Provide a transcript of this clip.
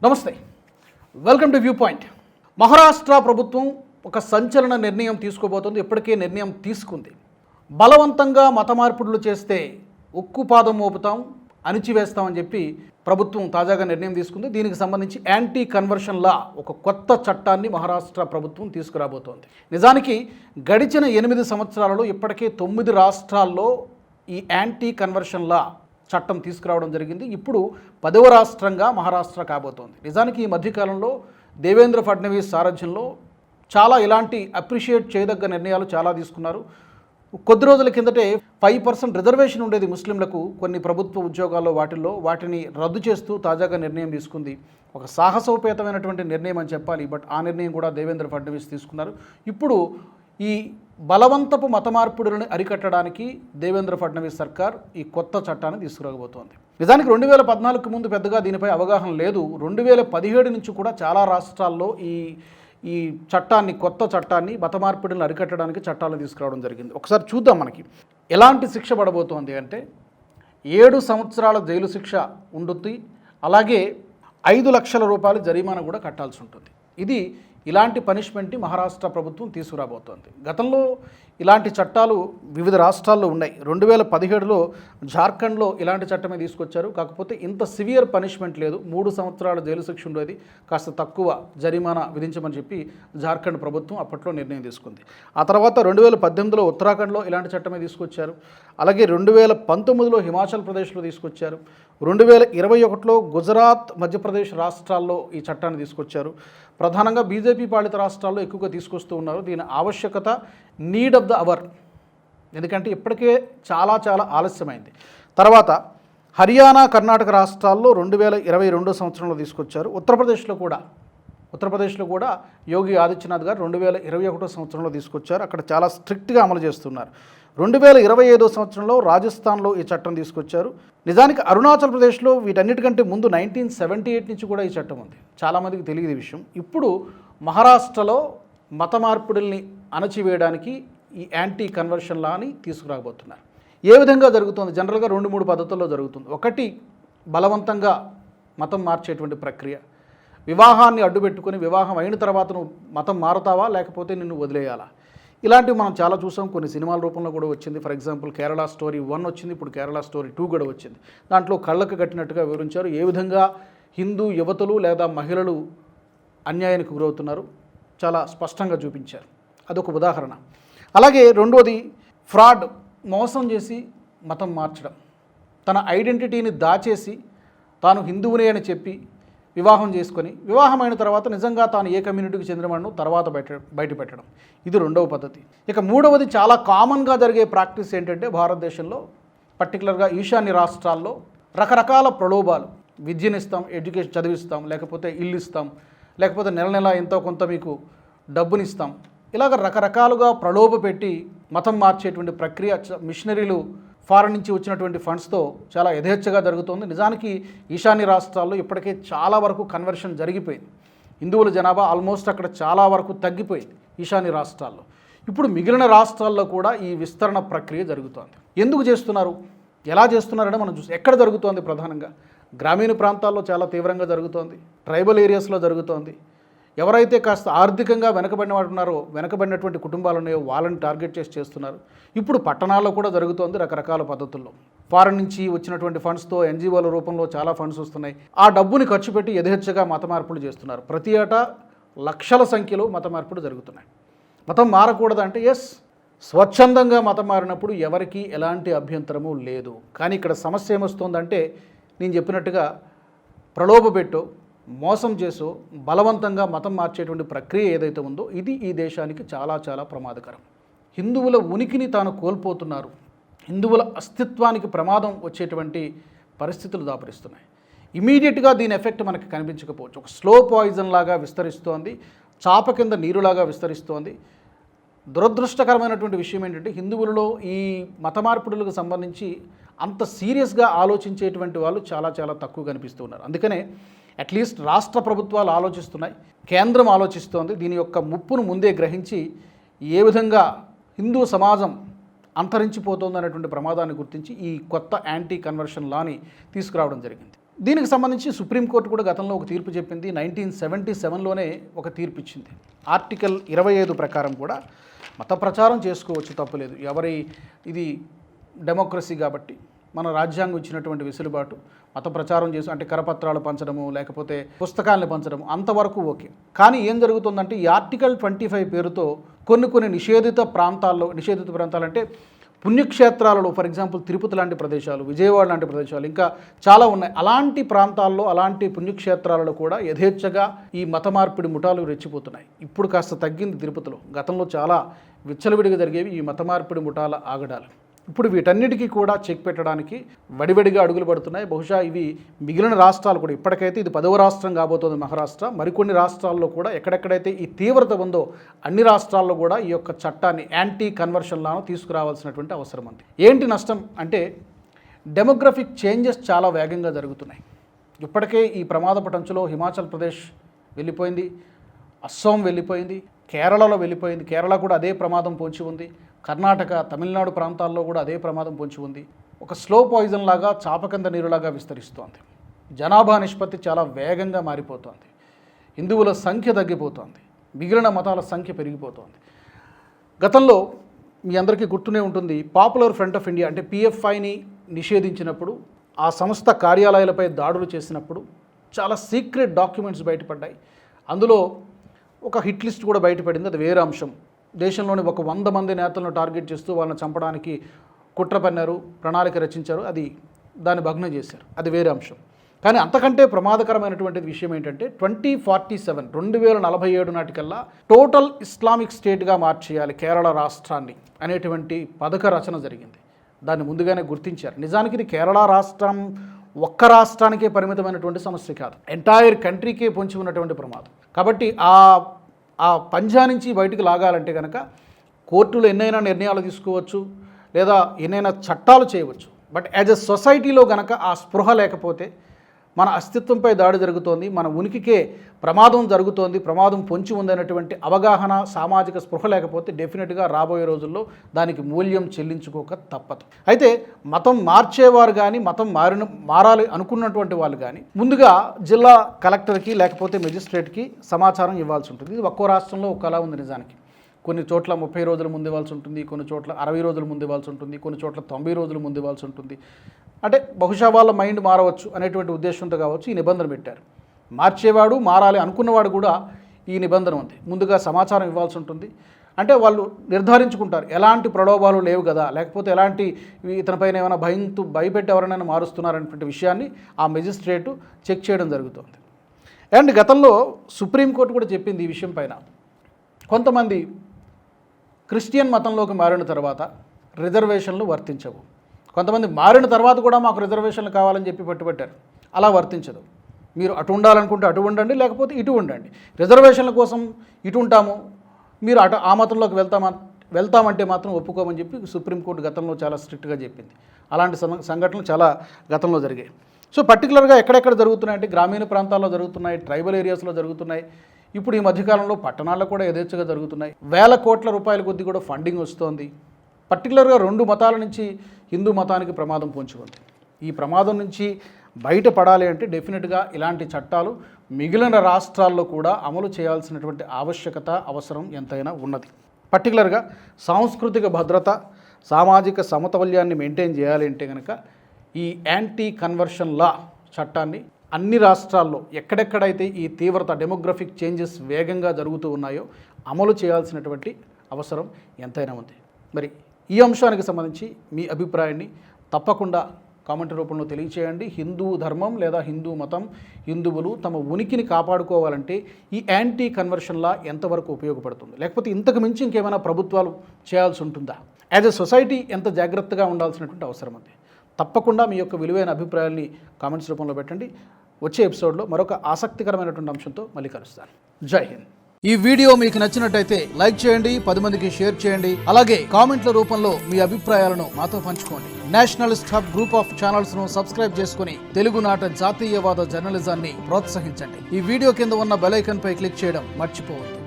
నమస్తే, welcome to view point. Maharashtra ప్రభుత్వం ఒక సంచలన నిర్ణయం తీసుకోబోతోంది. ఇప్పటికే నిర్ణయం తీసుకుంది. బలవంతంగా మత మార్పుడులు చేస్తే ఉక్కుపాదం మోపుతాం, అణిచివేస్తామని చెప్పి ప్రభుత్వం తాజాగా నిర్ణయం తీసుకుంది. దీనికి సంబంధించి యాంటీ కన్వర్షన్ లా ఒక కొత్త చట్టాన్ని మహారాష్ట్ర ప్రభుత్వం తీసుకురాబోతోంది. నిజానికి గడిచిన 8 సంవత్సరాలలో ఇప్పటికే 9 రాష్ట్రాల్లో ఈ యాంటీ కన్వర్షన్ లా చట్టం తీసుకురావడం జరిగింది. ఇప్పుడు 10వ రాష్ట్రంగా మహారాష్ట్ర కాబోతోంది. నిజానికి ఈ మధ్యకాలంలో దేవేంద్ర ఫడ్నవీస్ సారథ్యంలో చాలా ఇలాంటి అప్రిషియేట్ చేయదగ్గ నిర్ణయాలు చాలా తీసుకున్నారు. కొద్ది రోజుల కిందటే 5% రిజర్వేషన్ ఉండేది ముస్లింలకు కొన్ని ప్రభుత్వ ఉద్యోగాల్లో, వాటిని రద్దు చేస్తూ తాజాగా నిర్ణయం తీసుకుంది. ఒక సాహసోపేతమైనటువంటి నిర్ణయం అని చెప్పాలి. బట్ ఆ నిర్ణయం కూడా దేవేంద్ర ఫడ్నవీస్ తీసుకున్నారు. ఇప్పుడు ఈ బలవంతపు మత మార్పుడులను అరికట్టడానికి దేవేంద్ర ఫడ్నవీస్ సర్కార్ ఈ కొత్త చట్టాన్ని తీసుకురాబోతోంది. నిజానికి 2014కు ముందు పెద్దగా దీనిపై అవగాహన లేదు. 2017 నుంచి కూడా చాలా రాష్ట్రాల్లో ఈ చట్టాన్ని, కొత్త చట్టాన్ని, మత మార్పిడులను అరికట్టడానికి చట్టాలను తీసుకురావడం జరిగింది. ఒకసారి చూద్దాం మనకి ఎలాంటి శిక్ష పడబోతోంది అంటే 7 సంవత్సరాల జైలు శిక్ష ఉంటుంది. అలాగే 5 లక్షల రూపాయల జరిమానా కూడా కట్టాల్సి ఉంటుంది. ఇది ఇలాంటి పనిష్మెంట్ని మహారాష్ట్ర ప్రభుత్వం తీసుకురాబోతోంది. గతంలో ఇలాంటి చట్టాలు వివిధ రాష్ట్రాల్లో ఉన్నాయి. 2017లో జార్ఖండ్లో ఇలాంటి చట్టమే తీసుకొచ్చారు. కాకపోతే ఇంత సివియర్ పనిష్మెంట్ లేదు. 3 సంవత్సరాల జైలు శిక్ష ఉండేది, కాస్త తక్కువ జరిమానా విధించమని చెప్పి జార్ఖండ్ ప్రభుత్వం అప్పట్లో నిర్ణయం తీసుకుంది. ఆ తర్వాత 2018లో ఉత్తరాఖండ్లో ఇలాంటి చట్టమే తీసుకొచ్చారు. అలాగే 2019లో హిమాచల్ ప్రదేశ్లో తీసుకొచ్చారు. 2021లో గుజరాత్, మధ్యప్రదేశ్ రాష్ట్రాల్లో ఈ చట్టాన్ని తీసుకొచ్చారు. ప్రధానంగా బీజేపీ పాలిత రాష్ట్రాల్లో ఎక్కువగా తీసుకొస్తూ ఉన్నారు. దీని ఆవశ్యకత నీడ్ ఆఫ్ ద అవర్, ఎందుకంటే ఇప్పటికే చాలా ఆలస్యమైంది. తర్వాత హర్యానా, కర్ణాటక రాష్ట్రాల్లో 2022 సంవత్సరంలో తీసుకొచ్చారు. ఉత్తరప్రదేశ్లో కూడా యోగి ఆదిత్యనాథ్ గారు 2021 సంవత్సరంలో తీసుకొచ్చారు. అక్కడ చాలా స్ట్రిక్ట్గా అమలు చేస్తున్నారు. 2025 సంవత్సరంలో రాజస్థాన్లో ఈ చట్టం తీసుకొచ్చారు. నిజానికి అరుణాచల్ ప్రదేశ్లో వీటన్నిటికంటే ముందు 1978 నుంచి కూడా ఈ చట్టం ఉంది. చాలామందికి తెలియదు ఈ విషయం. ఇప్పుడు మహారాష్ట్రలో మత మార్పిడుల్ని అణచివేయడానికి ఈ యాంటీ కన్వర్షన్ లాని తీసుకురాబోతున్నారు. ఏ విధంగా జరుగుతుంది? జనరల్గా 2-3 పద్ధతుల్లో జరుగుతుంది. ఒకటి, బలవంతంగా మతం మార్చేటువంటి ప్రక్రియ. వివాహాన్ని అడ్డుపెట్టుకొని వివాహం అయిన తర్వాత నువ్వు మతం మారుతావా లేకపోతే నిన్ను వదిలేయాలా? ఇలాంటివి మనం చాలా చూసాం. కొన్ని సినిమాల రూపంలో కూడా వచ్చింది. ఫర్ ఎగ్జాంపుల్ కేరళ స్టోరీ 1 వచ్చింది, ఇప్పుడు కేరళ స్టోరీ 2 కూడా వచ్చింది. దాంట్లో కళ్ళకు కట్టినట్టుగా వివరించారు ఏ విధంగా హిందూ యువతులు లేదా మహిళలు అన్యాయానికి గురవుతున్నారు, చాలా స్పష్టంగా చూపించారు. అదొక ఉదాహరణ. అలాగే రెండోది, ఫ్రాడ్, మోసం చేసి మతం మార్చడం. తన ఐడెంటిటీని దాచేసి తాను హిందువునే అని చెప్పి వివాహం చేసుకొని, వివాహమైన తర్వాత నిజంగా తాను ఏ కమ్యూనిటీకి చెందినవాడినో తర్వాత బయట పెట్టడం. ఇది రెండవ పద్ధతి. ఇక మూడవది, చాలా కామన్గా జరిగే ప్రాక్టీస్ ఏంటంటే భారతదేశంలో, పర్టికులర్గా ఈశాన్య రాష్ట్రాల్లో రకరకాల ప్రలోభాలు. విద్యనిస్తాం, ఎడ్యుకేషన్ చదివిస్తాం, లేకపోతే ఇల్లు ఇస్తాం, లేకపోతే నెల ఎంతో కొంత మీకు డబ్బునిస్తాం. ఇలాగ రకరకాలుగా ప్రలోభ పెట్టి మతం మార్చేటువంటి ప్రక్రియ మిషనరీలు ఫారెన్ నుంచి వచ్చినటువంటి ఫండ్స్తో చాలా యథేచ్ఛగా జరుగుతోంది. నిజానికి ఈశాన్య రాష్ట్రాల్లో ఇప్పటికే చాలా వరకు కన్వర్షన్ జరిగిపోయింది. హిందువుల జనాభా ఆల్మోస్ట్ అక్కడ చాలా వరకు తగ్గిపోయింది ఈశాన్య రాష్ట్రాల్లో. ఇప్పుడు మిగిలిన రాష్ట్రాల్లో కూడా ఈ విస్తరణ ప్రక్రియ జరుగుతోంది. ఎందుకు చేస్తున్నారు, ఎలా చేస్తున్నారని మనం చూసి, ఎక్కడ జరుగుతోంది? ప్రధానంగా గ్రామీణ ప్రాంతాల్లో చాలా తీవ్రంగా జరుగుతోంది. ట్రైబల్ ఏరియాస్లో జరుగుతోంది. ఎవరైతే కాస్త ఆర్థికంగా వెనకబడిన వాడు ఉన్నారో, వెనకబడినటువంటి కుటుంబాలు ఉన్నాయో వాళ్ళని టార్గెట్ చేస్తున్నారు. ఇప్పుడు పట్టణాల్లో కూడా జరుగుతోంది రకరకాల పద్ధతుల్లో. ఫారెన్ నుంచి వచ్చినటువంటి ఫండ్స్తో ఎన్జిఓల రూపంలో చాలా ఫండ్స్ వస్తున్నాయి. ఆ డబ్బుని ఖర్చు పెట్టి యథేచ్ఛగా మత మార్పులు చేస్తున్నారు. ప్రతి ఏటా లక్షల సంఖ్యలో మత మార్పులు జరుగుతున్నాయి. మతం మారకూడదంటే ఎస్, స్వచ్ఛందంగా మతం మారినప్పుడు ఎవరికీ ఎలాంటి అభ్యంతరము లేదు. కానీ ఇక్కడ సమస్య ఏమొస్తుందంటే, నేను చెప్పినట్టుగా ప్రలోభపెట్టో, మోసం చేసో, బలవంతంగా మతం మార్చేటువంటి ప్రక్రియ ఏదైతే ఉందో ఇది ఈ దేశానికి చాలా ప్రమాదకరం. హిందువుల ఉనికిని తాను కోల్పోతున్నారు. హిందువుల అస్తిత్వానికి ప్రమాదం వచ్చేటువంటి పరిస్థితులు దాపురిస్తున్నాయి. ఇమీడియట్గా దీని ఎఫెక్ట్ మనకి కనిపించకపోవచ్చు. ఒక స్లో పాయిజన్ లాగా విస్తరిస్తోంది, చాప కింద నీరులాగా విస్తరిస్తోంది. దురదృష్టకరమైనటువంటి విషయం ఏంటంటే, హిందువులలో ఈ మత మార్పిడులకు సంబంధించి అంత సీరియస్గా ఆలోచించేటువంటి వాళ్ళు చాలా తక్కువ కనిపిస్తూ ఉన్నారు. అందుకనే అట్లీస్ట్ రాష్ట్ర ప్రభుత్వాలు ఆలోచిస్తున్నాయి, కేంద్రం ఆలోచిస్తోంది. దీని యొక్క ముప్పును ముందే గ్రహించి ఏ విధంగా హిందూ సమాజం అంతరించిపోతుంది అనేటువంటి ప్రమాదాన్ని గుర్తించి ఈ కొత్త యాంటీ కన్వర్షన్ లాని తీసుకురావడం జరిగింది. దీనికి సంబంధించి సుప్రీంకోర్టు కూడా గతంలో ఒక తీర్పు చెప్పింది. 1977లోనే ఒక తీర్పు ఇచ్చింది. ఆర్టికల్ 25 ప్రకారం కూడా మత ప్రచారం చేసుకోవచ్చు, తప్పులేదు. ఇది డెమోక్రసీ కాబట్టి మన రాజ్యాంగం ఇచ్చినటువంటి వెసులుబాటు. మత ప్రచారం చేసి అంటే కరపత్రాలు పంచడము లేకపోతే పుస్తకాలను పంచడము అంతవరకు ఓకే. కానీ ఏం జరుగుతుందంటే ఈ ఆర్టికల్ 25 పేరుతో కొన్ని నిషేధిత ప్రాంతాలంటే పుణ్యక్షేత్రాలలో, ఫర్ ఎగ్జాంపుల్ తిరుపతి లాంటి ప్రదేశాలు, విజయవాడ లాంటి ప్రదేశాలు, ఇంకా చాలా ఉన్నాయి. అలాంటి ప్రాంతాల్లో, అలాంటి పుణ్యక్షేత్రాలలో కూడా యథేచ్ఛగా ఈ మత మార్పిడి ముఠాలు రెచ్చిపోతున్నాయి. ఇప్పుడు కాస్త తగ్గింది తిరుపతిలో. గతంలో చాలా విచ్చలవిడిగా జరిగేవి ఈ మత మార్పిడి ముఠాల ఆగడాలు. ఇప్పుడు వీటన్నిటికీ కూడా చెక్ పెట్టడానికి వడివడిగా అడుగులు పడుతున్నాయి. బహుశా ఇవి మిగిలిన రాష్ట్రాలు కూడా, ఇప్పటికైతే ఇది 10వ రాష్ట్రం కాబోతోంది మహారాష్ట్ర. మరికొన్ని రాష్ట్రాల్లో కూడా ఎక్కడెక్కడైతే ఈ తీవ్రత ఉందో అన్ని రాష్ట్రాల్లో కూడా ఈ యొక్క చట్టాన్ని, యాంటీ కన్వర్షన్ లాను తీసుకురావాల్సినటువంటి అవసరం ఉంది. ఏంటి నష్టం అంటే డెమోగ్రఫిక్ చేంజెస్ చాలా వేగంగా జరుగుతున్నాయి. ఇప్పటికే ఈ ప్రమాదపు టంచులో హిమాచల్ ప్రదేశ్ వెళ్ళిపోయింది, అస్సాం వెళ్ళిపోయింది, కేరళలో వెళ్ళిపోయింది. కేరళ కూడా అదే ప్రమాదం పొంచి ఉంది. కర్ణాటక, తమిళనాడు ప్రాంతాల్లో కూడా అదే ప్రమాదం పొంచి ఉంది. ఒక స్లో పాయిజన్ లాగా, చాపకంద నీరులాగా విస్తరిస్తోంది. జనాభా నిష్పత్తి చాలా వేగంగా మారిపోతోంది. హిందువుల సంఖ్య తగ్గిపోతోంది, మిగిలిన మతాల సంఖ్య పెరిగిపోతోంది. గతంలో మీ అందరికీ గుర్తునే ఉంటుంది, పాపులర్ ఫ్రంట్ ఆఫ్ ఇండియా అంటే పిఎఫ్ఐని నిషేధించినప్పుడు, ఆ సంస్థ కార్యాలయాలపై దాడులు చేసినప్పుడు చాలా సీక్రెట్ డాక్యుమెంట్స్ బయటపడ్డాయి. అందులో ఒక హిట్ లిస్ట్ కూడా బయటపడింది. అది వేరే అంశం. దేశంలోని ఒక 100 మంది నేతలను టార్గెట్ చేస్తూ వాళ్ళని చంపడానికి కుట్ర పన్నారు, ప్రణాళిక రచించారు. దాన్ని భగ్నం చేశారు. అది వేరే అంశం. కానీ అంతకంటే ప్రమాదకరమైనటువంటి విషయం ఏంటంటే 2047 2047 నాటికల్లా టోటల్ ఇస్లామిక్ స్టేట్గా మార్చేయాలి కేరళ రాష్ట్రాన్ని అనేటువంటి పథక రచన జరిగింది. దాన్ని ముందుగానే గుర్తించారు. నిజానికి ఇది కేరళ రాష్ట్రం ఒక్క రాష్ట్రానికే పరిమితమైనటువంటి సమస్య కాదు, ఎంటైర్ కంట్రీకే పొంచి ఉన్నటువంటి ప్రమాదం. కాబట్టి ఆ పంజా నుంచి బయటకు లాగాలంటే కనుక కోర్టులు ఎన్నైనా నిర్ణయాలు తీసుకోవచ్చు, లేదా ఎన్నైనా చట్టాలు చేయవచ్చు. బట్ యాజ్ ఎ సొసైటీలో కనుక ఆ స్పృహ లేకపోతే, మన అస్తిత్వంపై దాడి జరుగుతోంది, మన ఉనికికే ప్రమాదం జరుగుతోంది, ప్రమాదం పొంచి ఉందనేటువంటి అవగాహన, సామాజిక స్పృహ లేకపోతే డెఫినెట్గా రాబోయే రోజుల్లో దానికి మూల్యం చెల్లించుకోక తప్పదు. అయితే మతం మార్చేవారు కానీ, మతం మారాలి అనుకున్నటువంటి వాళ్ళు కానీ ముందుగా జిల్లా కలెక్టర్కి లేకపోతే మెజిస్ట్రేట్కి సమాచారం ఇవ్వాల్సి ఉంటుంది. ఇది ఒక్కో రాష్ట్రంలో ఒక్కలా ఉంది. నిజానికి కొన్ని చోట్ల 30 రోజుల ముందు ఇవ్వాల్సి ఉంటుంది, కొన్ని చోట్ల 60 రోజుల ముందు ఇవ్వాల్సి ఉంటుంది, కొన్ని చోట్ల 90 రోజుల ముందు ఇవ్వాల్సి ఉంటుంది. అంటే బహుశా వాళ్ళ మైండ్ మారవచ్చు అనేటువంటి ఉద్దేశంతో కావచ్చు ఈ నిబంధన పెట్టారు. మార్చేవాడు, మారాలి అనుకున్నవాడు కూడా ఈ నిబంధన ఉంది. ముందుగా సమాచారం ఇవ్వాల్సి ఉంటుంది. అంటే వాళ్ళు నిర్ధారించుకుంటారు ఎలాంటి ప్రలోభాలు లేవు కదా, లేకపోతే ఎలాంటి ఇతనిపైన ఏమైనా భయపెట్టి ఎవరైనా మారుస్తున్నారనేటువంటి విషయాన్ని ఆ మెజిస్ట్రేటు చెక్ చేయడం జరుగుతుంది. అండ్ గతంలో సుప్రీంకోర్టు కూడా చెప్పింది ఈ విషయం పైన. కొంతమంది క్రిస్టియన్ మతంలోకి మారిన తర్వాత రిజర్వేషన్లు వర్తించవు. కొంతమంది మారిన తర్వాత కూడా మాకు రిజర్వేషన్లు కావాలని చెప్పి పట్టుబట్టారు. అలా వర్తించదు. మీరు అటు ఉండాలనుకుంటే అటు ఉండండి, లేకపోతే ఇటు ఉండండి. రిజర్వేషన్ల కోసం ఇటు ఉంటాము, మీరు ఆ మతంలోకి వెళ్తామంటే మాత్రం ఒప్పుకోమని చెప్పి సుప్రీంకోర్టు గతంలో చాలా స్ట్రిక్ట్గా చెప్పింది. అలాంటి సంఘటనలు చాలా గతంలో జరిగాయి. సో పర్టికులర్గా ఎక్కడెక్కడ జరుగుతున్నాయంటే గ్రామీణ ప్రాంతాల్లో జరుగుతున్నాయి, ట్రైబల్ ఏరియాస్లో జరుగుతున్నాయి. ఇప్పుడు ఈ మధ్యకాలంలో పట్టణాల్లో కూడా యథేచ్ఛగా జరుగుతున్నాయి. వేల కోట్ల రూపాయల కొద్దీ కూడా ఫండింగ్ వస్తోంది. పర్టికులర్గా 2 మతాల నుంచి హిందూ మతానికి ప్రమాదం పొంచి ఉంది. ఈ ప్రమాదం నుంచి బయటపడాలి అంటే డెఫినెట్గా ఇలాంటి చట్టాలు మిగిలిన రాష్ట్రాల్లో కూడా అమలు చేయాల్సినటువంటి ఆవశ్యకత, అవసరం ఎంతైనా ఉన్నది. పర్టికులర్గా సాంస్కృతిక భద్రత, సామాజిక సమతౌల్యాన్ని మెయింటైన్ చేయాలి అంటే కనుక ఈ యాంటీ కన్వర్షన్ లా చట్టాన్ని అన్ని రాష్ట్రాల్లో ఎక్కడెక్కడైతే ఈ తీవ్రత డెమోగ్రఫిక్ చేంజెస్ వేగంగా జరుగుతూ ఉన్నాయో అమలు చేయాల్సినటువంటి అవసరం ఎంతైనా ఉంది. మరి ఈ అంశానికి సంబంధించి మీ అభిప్రాయాన్ని తప్పకుండా కామెంట్ రూపంలో తెలియచేయండి. హిందూ ధర్మం లేదా హిందూ మతం, హిందువులు తమ ఉనికిని కాపాడుకోవాలంటే ఈ యాంటీ కన్వర్షన్ లా ఎంతవరకు ఉపయోగపడుతుంది, లేకపోతే ఇంతకు మించి ఇంకేమైనా ప్రభుత్వాలు చేయాల్సి ఉంటుందా, యాజ్ ఎ సొసైటీ ఎంత జాగ్రత్తగా ఉండాల్సినటువంటి అవసరం ఉంది. తప్పకుండా మీ యొక్క విలువైన అభిప్రాయాల్ని కామెంట్స్ రూపంలో పెట్టండి. వచ్చే ఎపిసోడ్లో మరొక ఆసక్తికరమైనటువంటి అంశంతో మళ్ళీ కలుస్తాను. జై హింద్. ఈ వీడియో మీకు నచ్చినట్టయితే లైక్ చేయండి, 10 మందికి షేర్ చేయండి. అలాగే కామెంట్ల రూపంలో మీ అభిప్రాయాలను మాతో పంచుకోండి. Nationalist hub group of channels ను సబ్స్క్రైబ్ చేసుకుని తెలుగునాట జాతీయవాద జర్నలిజాన్ని ప్రోత్సహించండి. ఈ వీడియో కింద ఉన్న బెల్ ఐకాన్ పై క్లిక్ చేయడం మర్చిపోవద్దు.